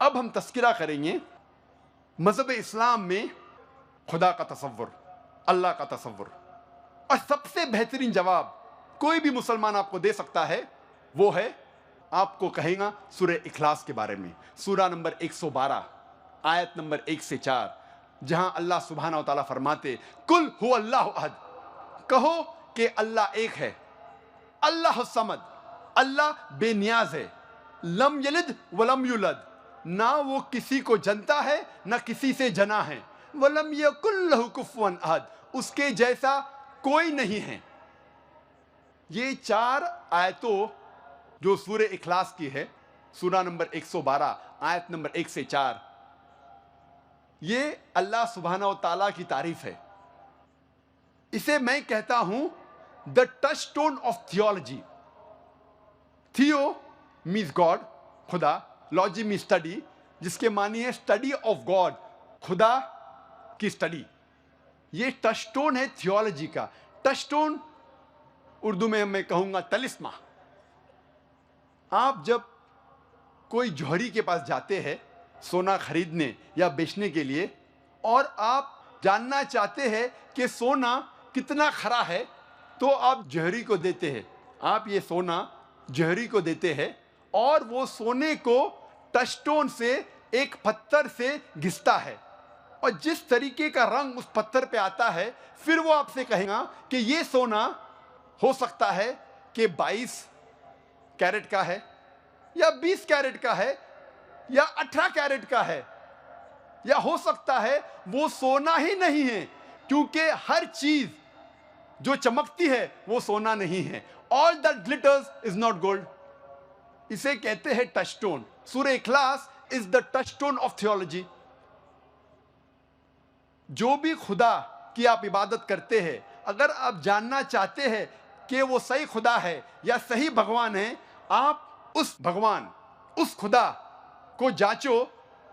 अब हम तस्किरा करेंगे मज़हब इस्लाम में खुदा का तसव्वुर, अल्लाह का तसव्वुर। और सबसे बेहतरीन जवाब कोई भी मुसलमान आपको दे सकता है, वो है आपको कहेगा सूरह इखलास के बारे में, सूरा नंबर 112 आयत नंबर 1 से 4, जहां अल्लाह सुब्हानहू व तआला फरमाते कुल हुवल्लाहु अहद, कहो कि अल्लाह एक है, अल्लाह समद, अल्लाह बेनियाज है, लम यलिद वलम युलद, ना वो किसी को जनता है ना किसी से जना है, वलम यकुल लहु कुफुवन अहद, उसके जैसा कोई नहीं है। ये 4 आयतों जो सूरह इखलास की है, सूरा नंबर 112 आयत नंबर 1 से 4, ये अल्लाह सुब्हानहू व तआला की तारीफ है। इसे मैं कहता हूं द टचस्टोन ऑफ थियोलॉजी। थियो मीन्स गॉड, खुदा, लॉजी मीन्स स्टडी, जिसके मानी है स्टडी ऑफ गॉड, खुदा की स्टडी। ये टचस्टोन है थियोलॉजी का। टचस्टोन उर्दू में मैं कहूंगा तलिस्मा। आप जब कोई जौहरी के पास जाते हैं सोना खरीदने या बेचने के लिए, और आप जानना चाहते हैं कि सोना कितना खरा है, तो आप जौहरी को देते हैं, आप ये सोना जौहरी को देते हैं, और वो सोने को टचस्टोन से एक पत्थर से घिसता है, और जिस तरीके का रंग उस पत्थर पे आता है, फिर वो आपसे कहेगा कि ये सोना हो सकता है कि 22 कैरेट का है, या 20 कैरेट का है, या 18 कैरेट का है, या हो सकता है वो सोना ही नहीं है, क्योंकि हर चीज जो चमकती है वो सोना नहीं है। All that glitters is not gold. इसे कहते हैं touchstone. Surah Ikhlas is the touchstone of theology. जो भी खुदा की आप इबादत करते हैं, अगर आप जानना चाहते हैं कि वो सही खुदा है या सही भगवान है, आप उस भगवान, उस खुदा को जांचो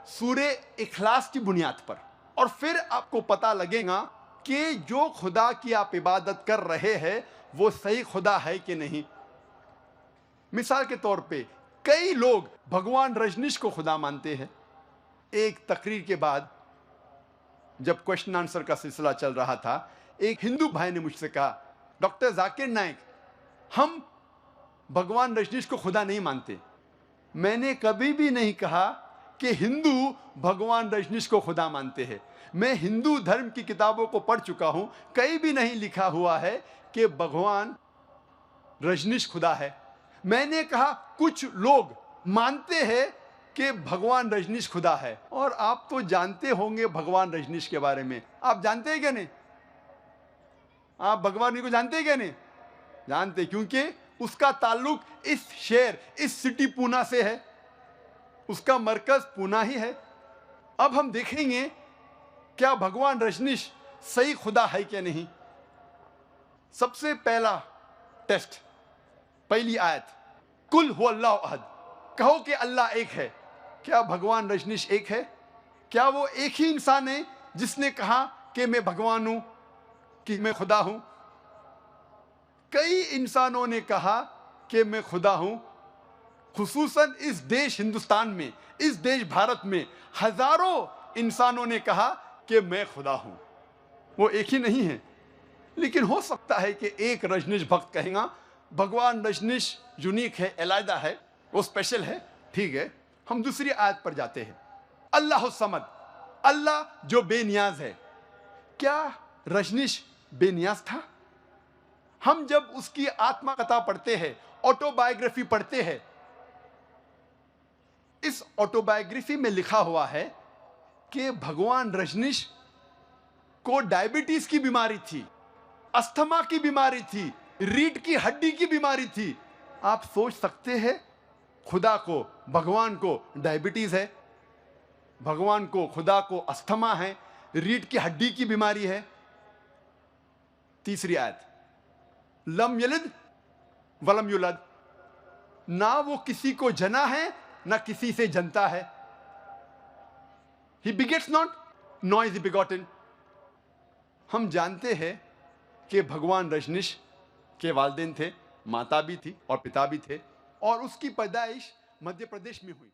सूरह इखलास की बुनियाद पर, और फिर आपको पता लगेगा कि जो खुदा की आप इबादत कर रहे हैं वो सही खुदा है कि नहीं। मिसाल के तौर पे कई लोग भगवान रजनीश को खुदा मानते हैं। एक तकरीर के बाद जब क्वेश्चन आंसर का सिलसिला चल रहा था, एक हिंदू भाई ने मुझसे कहा, डॉक्टर जाकिर नाइक, हम भगवान रजनीश को खुदा नहीं मानते। मैंने कभी भी नहीं कहा कि हिंदू भगवान रजनीश को खुदा मानते हैं। मैं हिंदू धर्म की किताबों को पढ़ चुका हूं, कहीं भी नहीं लिखा हुआ है कि भगवान रजनीश खुदा है। मैंने कहा कुछ लोग मानते हैं कि भगवान रजनीश खुदा है, और आप तो जानते होंगे भगवान रजनीश के बारे में। आप जानते हैं क्या नहीं? आप भगवान जी को जानते हैं क्या नहीं? जानते, क्योंकि उसका ताल्लुक इस शहर, इस सिटी पूना से है, उसका मरकज पूना ही है। अब हम देखेंगे क्या भगवान रजनीश सही खुदा है क्या नहीं। सबसे पहला टेस्ट, पहली आयत, कुल हुवल्लाहु अहद, कहो कि अल्लाह एक है। क्या भगवान रजनीश एक है? क्या वो एक ही इंसान है जिसने कहा कि मैं भगवान हूं, कि मैं खुदा हूं? कई इंसानों ने कहा कि मैं खुदा हूं। खुसूसन इस देश हिंदुस्तान में, इस देश भारत में हजारों इंसानों ने कहा कि मैं खुदा हूं। वो एक ही नहीं है, लेकिन हो सकता है कि एक रजनीश भक्त कहेगा भगवान रजनीश यूनिक है, अलग है, वो स्पेशल है। ठीक है, हम दूसरी आयत पर जाते हैं। अल्लाह समद, अल्लाह जो बेनियाज है। क्या रजनीश बेनियाज था? हम जब उसकी आत्मकथा पढ़ते हैं, ऑटोबायोग्राफी पढ़ते हैं, इस ऑटोबायोग्राफी में लिखा हुआ है कि भगवान रजनीश को डायबिटीज की बीमारी थी, अस्थमा की बीमारी थी, रीढ़ की हड्डी की बीमारी थी। आप सोच सकते हैं खुदा को, भगवान को डायबिटीज है, भगवान को, खुदा को अस्थमा है, रीढ़ की हड्डी की बीमारी है। तीसरी आयत, लम यलिद वलम युलद, ना वो किसी को जना है ना किसी से जनता है। ही बिगेट्स नॉट नॉ इज बिगॉटन। हम जानते हैं कि भगवान रजनीश के वालिदैन थे, माता भी थी और पिता भी थे, और उसकी पैदाइश मध्य प्रदेश में हुई।